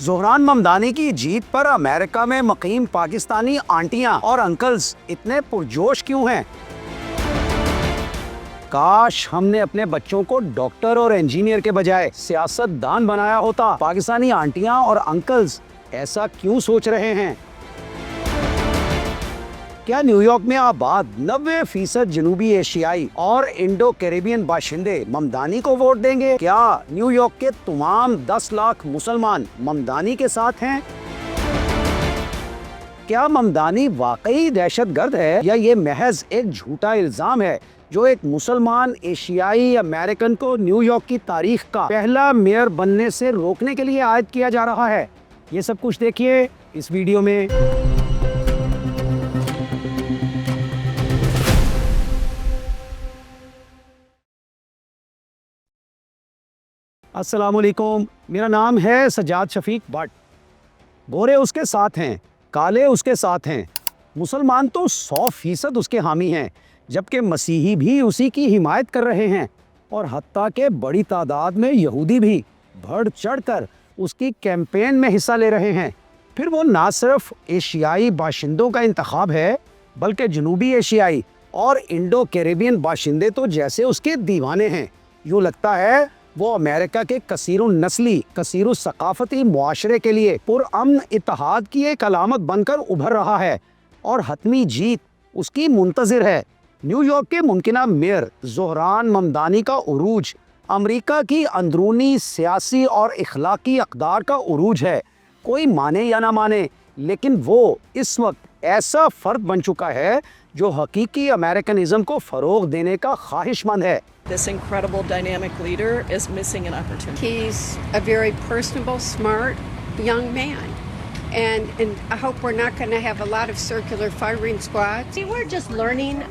زہران ممدانی کی جیت پر امریکہ میں مقیم پاکستانی آنٹیاں اور انکلز اتنے پرجوش کیوں ہیں؟ کاش ہم نے اپنے بچوں کو ڈاکٹر اور انجینئر کے بجائے سیاست دان بنایا ہوتا۔ پاکستانی آنٹیاں اور انکلز ایسا کیوں سوچ رہے ہیں؟ کیا نیو یارک میں آباد 90% جنوبی ایشیائی اور انڈو کیریبین باشندے ممدانی کو ووٹ دیں گے؟ کیا نیو یارک کے تمام 10 لاکھ مسلمان ممدانی کے ساتھ ہیں؟ کیا ممدانی واقعی دہشت گرد ہے یا یہ محض ایک جھوٹا الزام ہے جو ایک مسلمان ایشیائی امریکن کو نیو یارک کی تاریخ کا پہلا میئر بننے سے روکنے کے لیے عائد کیا جا رہا ہے؟ یہ سب کچھ دیکھیے اس ویڈیو میں۔ السلام علیکم، میرا نام ہے سجاد شفیق بٹ۔ گورے اس کے ساتھ ہیں، کالے اس کے ساتھ ہیں، مسلمان تو 100% اس کے حامی ہیں، جبکہ مسیحی بھی اسی کی حمایت کر رہے ہیں، اور حتیٰ کہ بڑی تعداد میں یہودی بھی بڑھ چڑھ کر اس کی کیمپین میں حصہ لے رہے ہیں۔ پھر وہ نہ صرف ایشیائی باشندوں کا انتخاب ہے، بلکہ جنوبی ایشیائی اور انڈو کیریبین باشندے تو جیسے اس کے دیوانے ہیں۔ یوں لگتا ہے وہ امریکہ کے کثیر النسلی، کثیر الثقافتی معاشرے کے لیے پرامن اتحاد کی ایک علامت بن کر ابھر رہا ہے، اور حتمی جیت اس کی منتظر ہے۔ نیو یارک کے ممکنہ میئر زہران ممدانی کا عروج امریکہ کی اندرونی سیاسی اور اخلاقی اقدار کا عروج ہے۔ کوئی مانے یا نہ مانے، لیکن وہ اس وقت ایسا فرد بن چکا ہے جو حقیقی امریکنزم کو فروغ دینے کا خواہش مند ہے۔ This incredible dynamic leader is missing an opportunity. He's a very personable, smart young man. And I hope we're not going to have a lot of circular firing squads. We're just learning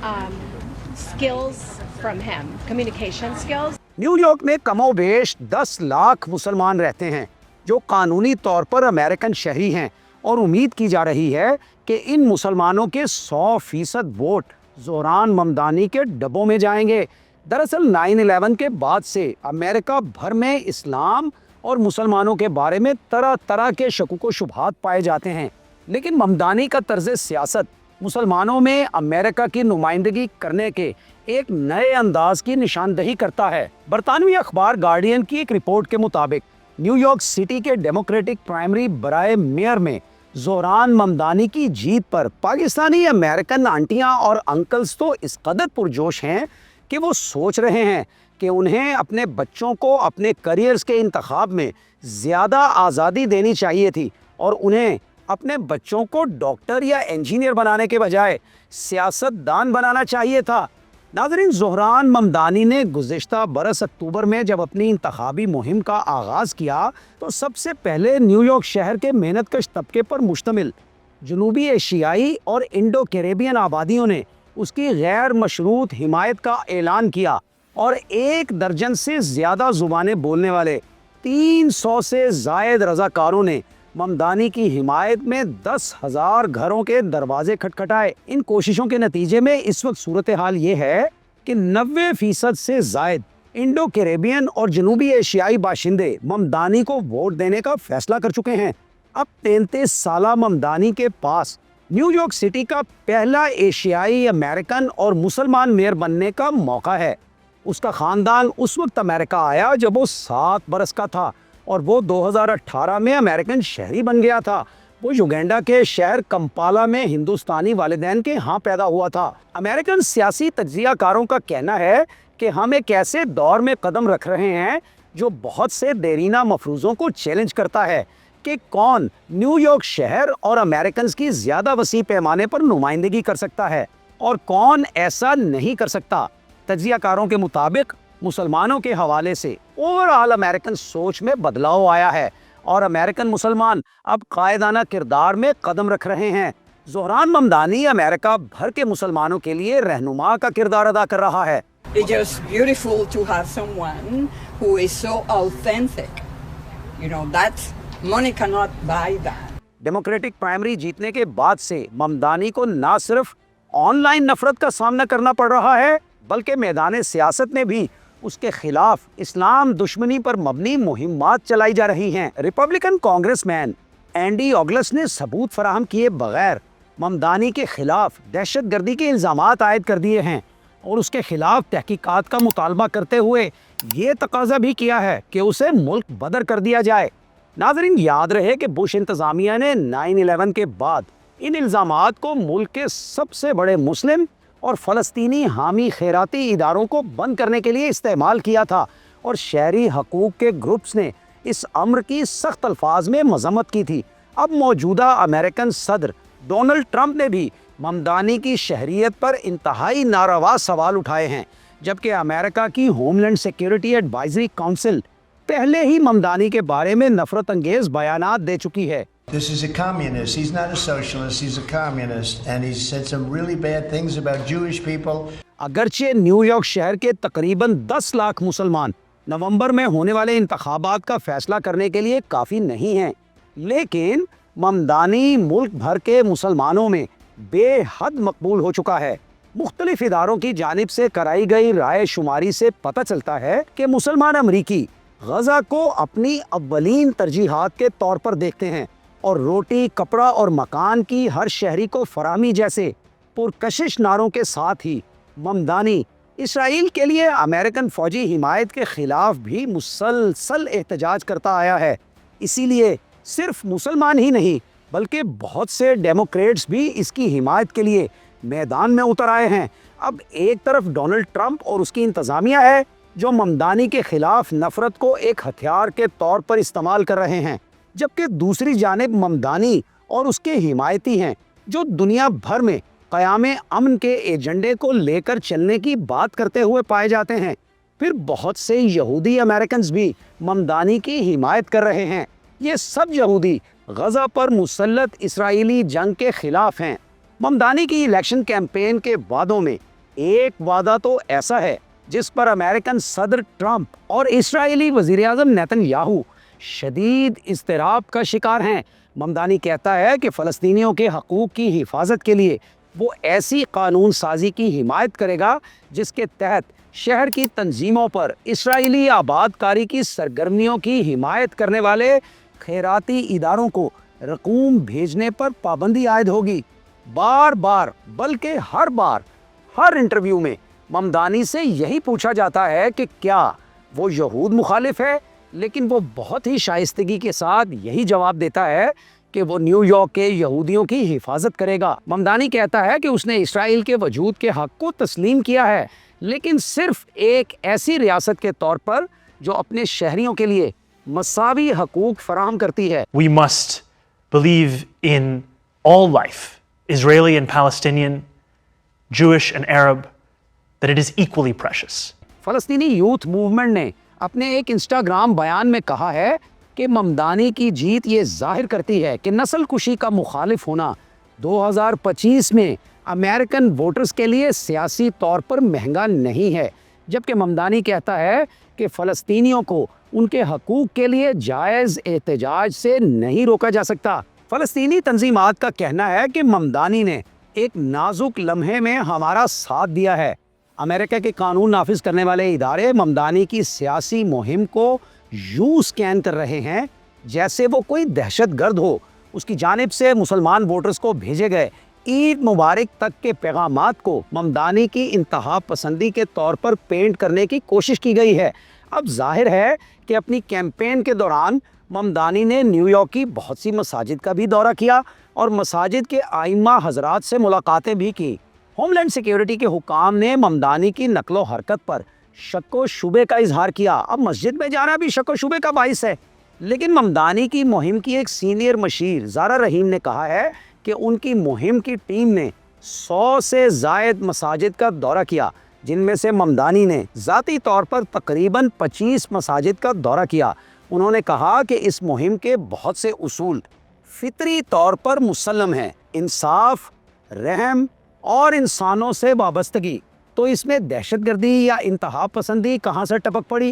skills from him, communication skills. New York میں کم و بیش 10 لاکھ مسلمان رہتے ہیں جو قانونی طور پر American شہری ہیں، اور امید کی جا رہی ہے کہ ان مسلمانوں کے 100% ووٹ زہران ممدانی کے ڈبوں میں جائیں گے۔ دراصل 9/11 کے بعد سے امریکہ بھر میں اسلام اور مسلمانوں کے بارے میں طرح طرح کے شکوک و شبہات پائے جاتے ہیں، لیکن ممدانی کا طرز سیاست مسلمانوں میں امریکہ کی نمائندگی کرنے کے ایک نئے انداز کی نشاندہی کرتا ہے۔ برطانوی اخبار گارڈین کی ایک رپورٹ کے مطابق نیو یارک سٹی کے ڈیموکریٹک پرائمری برائے میئر میں زہران ممدانی کی جیت پر پاکستانی امریکن آنٹیاں اور انکلز تو اس قدر پرجوش ہیں کہ وہ سوچ رہے ہیں کہ انہیں اپنے بچوں کو اپنے کریئرز کے انتخاب میں زیادہ آزادی دینی چاہیے تھی، اور انہیں اپنے بچوں کو ڈاکٹر یا انجینئر بنانے کے بجائے سیاست دان بنانا چاہیے تھا۔ ناظرین، زہران ممدانی نے گزشتہ برس اکتوبر میں جب اپنی انتخابی مہم کا آغاز کیا تو سب سے پہلے نیو یارک شہر کے محنت کش طبقے پر مشتمل جنوبی ایشیائی اور انڈو کیریبین آبادیوں نے اس کی غیر مشروط حمایت کا اعلان کیا، اور 1 درجن سے زیادہ زبانیں بولنے والے 300 سے زائد رضاکاروں نے ممدانی کی حمایت میں 10,000 گھروں کے دروازے کھٹکھٹائے۔ ان کوششوں کے نتیجے میں اس وقت صورتحال یہ ہے کہ 90% سے زائد انڈو کیریبین اور جنوبی ایشیائی باشندے ممدانی کو ووٹ دینے کا فیصلہ کر چکے ہیں۔ اب 33 سالہ ممدانی کے پاس نیو یارک سٹی کا پہلا ایشیائی امریکن اور مسلمان میئر بننے کا موقع ہے۔ اس کا خاندان اس وقت امریکہ آیا جب وہ 7 برس کا تھا، اور وہ 2018 میں امریکن شہری بن گیا تھا۔ وہ یوگینڈا کے شہر کمپالا میں ہندوستانی والدین کے ہاں پیدا ہوا تھا۔ امریکن سیاسی تجزیہ کاروں کا کہنا ہے کہ ہم ایک ایسے دور میں قدم رکھ رہے ہیں جو بہت سے دیرینہ مفروضوں کو چیلنج کرتا ہے کہ کون نیو یارک شہر اور امریکنز کی زیادہ وسیع پیمانے پر نمائندگی کر سکتا ہے اور کون ایسا نہیں کر سکتا۔ تجزیہ کاروں کے مطابق مسلمانوں کے حوالے سے اوور آل امریکن سوچ میں بدلاؤ آیا ہے، اور امریکن مسلمان اب قائدانہ کردار میں قدم رکھ رہے ہیں۔ زہران ممدانی امریکہ بھر کے مسلمانوں کے لیے رہنما کا کردار ادا کر رہا ہے۔ It's just beautiful to have someone who is so authentic. You know, that's money cannot buy that. Democratic primary جیتنے کے بعد سے ممدانی کو نہ صرف آن لائن نفرت کا سامنا کرنا پڑ رہا ہے، بلکہ میدان سیاست میں بھی اس کے خلاف اسلام دشمنی پر مبنی مہمات چلائی جا رہی ہیں۔ ریپبلکن کانگریس مین اینڈی اوگلس نے ثبوت فراہم کیے بغیر ممدانی کے خلاف دہشت گردی کے الزامات عائد کر دیے ہیں اور اس کے خلاف تحقیقات کا مطالبہ کرتے ہوئے یہ تقاضا بھی کیا ہے کہ اسے ملک بدر کر دیا جائے۔ ناظرین، یاد رہے کہ بش انتظامیہ نے 9/11 کے بعد ان الزامات کو ملک کے سب سے بڑے مسلم اور فلسطینی حامی خیراتی اداروں کو بند کرنے کے لیے استعمال کیا تھا، اور شہری حقوق کے گروپس نے اس امر کی سخت الفاظ میں مذمت کی تھی۔ اب موجودہ امریکن صدر ڈونلڈ ٹرمپ نے بھی ممدانی کی شہریت پر انتہائی ناروا سوال اٹھائے ہیں، جبکہ امریکہ کی homeland security advisory council پہلے ہی ممدانی کے بارے میں نفرت انگیز بیانات دے چکی ہے۔ This is a communist. He's not a socialist. He's a communist. And he's said some really bad things about Jewish people. اگرچہ نیو یارک شہر کے تقریباً 10 لاکھ مسلمان نومبر میں ہونے والے انتخابات کا فیصلہ کرنے کے لیے کافی نہیں ہیں، لیکن ممدانی ملک بھر کے مسلمانوں میں بے حد مقبول ہو چکا ہے۔ مختلف اداروں کی جانب سے کرائی گئی رائے شماری سے پتہ چلتا ہے کہ مسلمان امریکی غزہ کو اپنی اولین ترجیحات کے طور پر دیکھتے ہیں، اور روٹی، کپڑا اور مکان کی ہر شہری کو فراہمی جیسے پرکشش نعروں کے ساتھ ہی ممدانی اسرائیل کے لیے امریکن فوجی حمایت کے خلاف بھی مسلسل احتجاج کرتا آیا ہے۔ اسی لیے صرف مسلمان ہی نہیں بلکہ بہت سے ڈیموکریٹس بھی اس کی حمایت کے لیے میدان میں اتر آئے ہیں۔ اب ایک طرف ڈونلڈ ٹرمپ اور اس کی انتظامیہ ہے جو ممدانی کے خلاف نفرت کو ایک ہتھیار کے طور پر استعمال کر رہے ہیں، جبکہ دوسری جانب ممدانی اور اس کے حمایتی ہیں جو دنیا بھر میں قیام امن کے ایجنڈے کو لے کر چلنے کی بات کرتے ہوئے پائے جاتے ہیں۔ پھر بہت سے یہودی امریکنز بھی ممدانی کی حمایت کر رہے ہیں۔ یہ سب یہودی غزہ پر مسلط اسرائیلی جنگ کے خلاف ہیں۔ ممدانی کی الیکشن کیمپین کے وعدوں میں ایک وعدہ تو ایسا ہے جس پر امریکن صدر ٹرمپ اور اسرائیلی وزیر اعظم نیتن یاہو شدید اضطراب کا شکار ہیں۔ ممدانی کہتا ہے کہ فلسطینیوں کے حقوق کی حفاظت کے لیے وہ ایسی قانون سازی کی حمایت کرے گا جس کے تحت شہر کی تنظیموں پر اسرائیلی آباد کاری کی سرگرمیوں کی حمایت کرنے والے خیراتی اداروں کو رقوم بھیجنے پر پابندی عائد ہوگی۔ بار بار بلکہ ہر بار ہر انٹرویو میں ممدانی سے یہی پوچھا جاتا ہے کہ کیا وہ یہود مخالف ہے، لیکن وہ بہت ہی شائستگی کے ساتھ یہی جواب دیتا ہے کہ وہ نیو یارک کے یہودیوں کی حفاظت کرے گا۔ ممدانی کہتا ہے کہ اس نے اسرائیل کے وجود کے حق کو تسلیم کیا ہے، لیکن صرف ایک ایسی ریاست کے طور پر جو اپنے شہریوں کے لیے مساوی حقوق فراہم کرتی ہے۔ We must believe in all life, Israeli and Palestinian, Jewish and Arab, that it is equally precious. فلسطینی یوتھ موومنٹ نے اپنے ایک انسٹاگرام بیان میں کہا ہے کہ ممدانی کی جیت یہ ظاہر کرتی ہے کہ نسل کشی کا مخالف ہونا 2025 میں امریکن ووٹرز کے لیے سیاسی طور پر مہنگا نہیں ہے، جبکہ ممدانی کہتا ہے کہ فلسطینیوں کو ان کے حقوق کے لیے جائز احتجاج سے نہیں روکا جا سکتا۔ فلسطینی تنظیمات کا کہنا ہے کہ ممدانی نے ایک نازک لمحے میں ہمارا ساتھ دیا ہے۔ امریکہ کے قانون نافذ کرنے والے ادارے ممدانی کی سیاسی مہم کو یوں سکین کر رہے ہیں جیسے وہ کوئی دہشت گرد ہو۔ اس کی جانب سے مسلمان ووٹرز کو بھیجے گئے عید مبارک تک کے پیغامات کو ممدانی کی انتہا پسندی کے طور پر پینٹ کرنے کی کوشش کی گئی ہے۔ اب ظاہر ہے کہ اپنی کیمپین کے دوران ممدانی نے نیو یارک کی بہت سی مساجد کا بھی دورہ کیا اور مساجد کے ائمہ حضرات سے ملاقاتیں بھی کی۔ ہوم لینڈ سیکیورٹی کے حکام نے ممدانی کی نقل و حرکت پر شک و شبے کا اظہار کیا۔ اب مسجد میں جانا بھی شک و شبے کا باعث ہے، لیکن ممدانی کی مہم کی ایک سینئر مشیر زارا رحیم نے کہا ہے کہ ان کی مہم کی ٹیم نے 100 سے زائد مساجد کا دورہ کیا، جن میں سے ممدانی نے ذاتی طور پر تقریباً 25 مساجد کا دورہ کیا۔ انہوں نے کہا کہ اس مہم کے بہت سے اصول فطری طور پر مسلم ہیں، انصاف، رحم اور انسانوں سے وابستگی، تو اس میں دہشت گردی یا انتہا پسندی کہاں سے ٹپک پڑی؟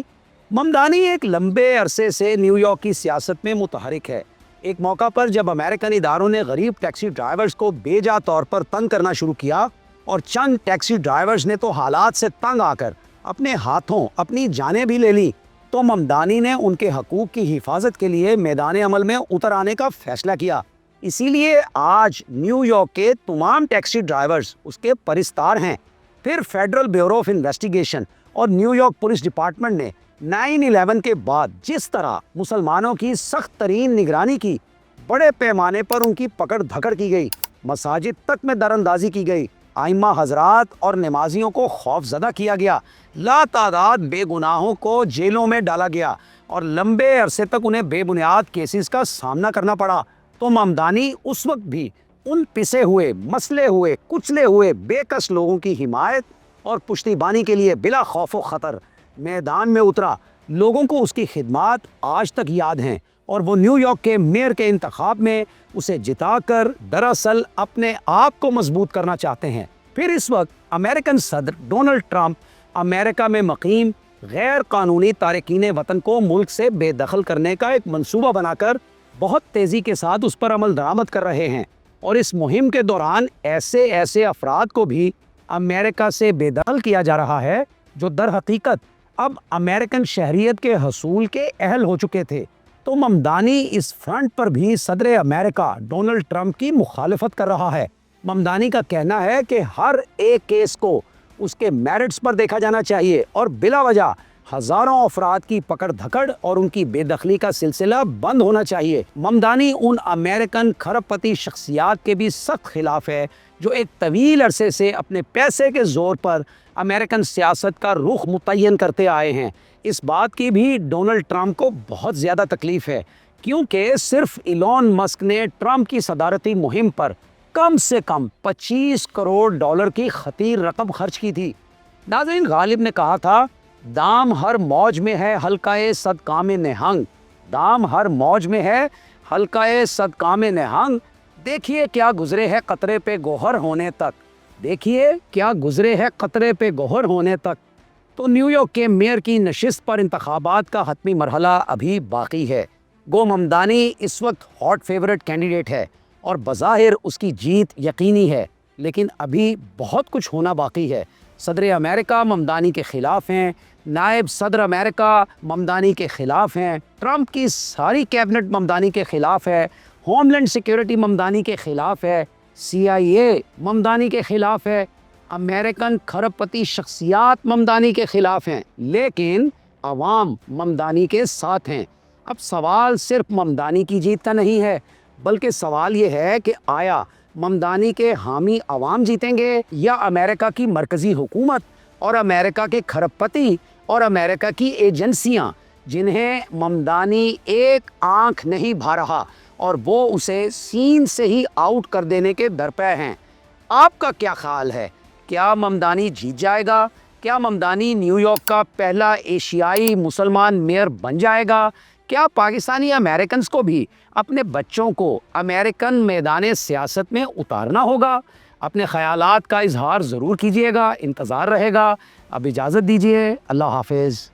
ممدانی ایک لمبے عرصے سے نیو یارک کی سیاست میں متحرک ہے۔ ایک موقع پر جب امریکن اداروں نے غریب ٹیکسی ڈرائیورز کو بے جا طور پر تنگ کرنا شروع کیا اور چند ٹیکسی ڈرائیورز نے تو حالات سے تنگ آ کر اپنے ہاتھوں اپنی جانیں بھی لے لی تو ممدانی نے ان کے حقوق کی حفاظت کے لیے میدان عمل میں اتر آنے کا فیصلہ کیا۔ اسی لیے آج نیو یارک کے تمام ٹیکسی ڈرائیورز اس کے پرستار ہیں۔ پھر فیڈرل بیورو آف انویسٹیگیشن اور نیو یارک پولیس ڈپارٹمنٹ نے 9/11 کے بعد جس طرح مسلمانوں کی سخت ترین نگرانی کی، بڑے پیمانے پر ان کی پکڑ دھکڑ کی گئی، مساجد تک میں در اندازی کی گئی، آئمہ حضرات اور نمازیوں کو خوف زدہ کیا گیا، لا تعداد بے گناہوں کو جیلوں میں ڈالا گیا اور لمبے عرصے تک انہیں بے بنیاد کیسز کا سامنا کرنا پڑا، تو ممدانی اس وقت بھی ان پسے ہوئے، مسلے ہوئے، کچلے ہوئے بے کس لوگوں کی حمایت اور پشتیبانی کے لیے بلا خوف و خطر میدان میں اترا۔ لوگوں کو اس کی خدمات آج تک یاد ہیں اور وہ نیو یارک کے میئر کے انتخاب میں اسے جتا کر دراصل اپنے آپ کو مضبوط کرنا چاہتے ہیں۔ پھر اس وقت امریکن صدر ڈونلڈ ٹرمپ امریکہ میں مقیم غیر قانونی تارکین وطن کو ملک سے بے دخل کرنے کا ایک منصوبہ بنا کر بہت تیزی کے ساتھ اس پر عمل درآمد کر رہے ہیں، اور اس مہم کے دوران ایسے افراد کو بھی امریکہ سے بے دخل کیا جا رہا ہے جو در حقیقت اب امریکن شہریت کے حصول کے اہل ہو چکے تھے۔ تو ممدانی اس فرنٹ پر بھی صدر امریکہ ڈونلڈ ٹرمپ کی مخالفت کر رہا ہے۔ ممدانی کا کہنا ہے کہ ہر ایک کیس کو اس کے میرٹس پر دیکھا جانا چاہیے اور بلا وجہ ہزاروں افراد کی پکڑ دھکڑ اور ان کی بے دخلی کا سلسلہ بند ہونا چاہیے۔ ممدانی ان امریکن کھرب پتی شخصیات کے بھی سخت خلاف ہے جو ایک طویل عرصے سے اپنے پیسے کے زور پر امریکن سیاست کا رخ متعین کرتے آئے ہیں۔ اس بات کی بھی ڈونلڈ ٹرمپ کو بہت زیادہ تکلیف ہے کیونکہ صرف ایلون مسک نے ٹرمپ کی صدارتی مہم پر کم سے کم $25 کروڑ کی خطیر رقم خرچ کی تھی۔ ناظرین، غالب نے کہا تھا، دام ہر موج میں ہے حلقۂ صد کام نہنگ، دام ہر موج میں ہے حلقۂ صد کام نہنگ، دیکھیے کیا گزرے ہے قطرے پہ گوہر ہونے تک، دیکھیے کیا گزرے ہے قطرے پہ گوہر ہونے تک۔ تو نیو یارک کے میئر کی نشست پر انتخابات کا حتمی مرحلہ ابھی باقی ہے۔ گو ممدانی اس وقت ہاٹ فیورٹ کینڈیڈیٹ ہے اور بظاہر اس کی جیت یقینی ہے، لیکن ابھی بہت کچھ ہونا باقی ہے۔ صدر امریکہ ممدانی کے خلاف ہیں، نائب صدر امریکہ ممدانی کے خلاف ہیں، ٹرمپ کی ساری کیبنٹ ممدانی کے خلاف ہے، ہوم لینڈ سیکیورٹی ممدانی کے خلاف ہے، CIA ممدانی کے خلاف ہے، امریکن کھرب پتی شخصیات ممدانی کے خلاف ہیں، لیکن عوام ممدانی کے ساتھ ہیں۔ اب سوال صرف ممدانی کی جیت کا نہیں ہے، بلکہ سوال یہ ہے کہ آیا ممدانی کے حامی عوام جیتیں گے یا امریکہ کی مرکزی حکومت اور امریکہ کے کھرب پتی اور امریکہ کی ایجنسیاں جنہیں ممدانی ایک آنکھ نہیں بھا رہا اور وہ اسے سین سے ہی آؤٹ کر دینے کے درپے ہیں۔ آپ کا کیا خیال ہے؟ کیا ممدانی جیت جائے گا؟ کیا ممدانی نیو یارک کا پہلا ایشیائی مسلمان میئر بن جائے گا؟ کیا پاکستانی امریکنز کو بھی اپنے بچوں کو امریکن میدان سیاست میں اتارنا ہوگا؟ اپنے خیالات کا اظہار ضرور کیجیے گا، انتظار رہے گا۔ اب اجازت دیجیے، اللہ حافظ۔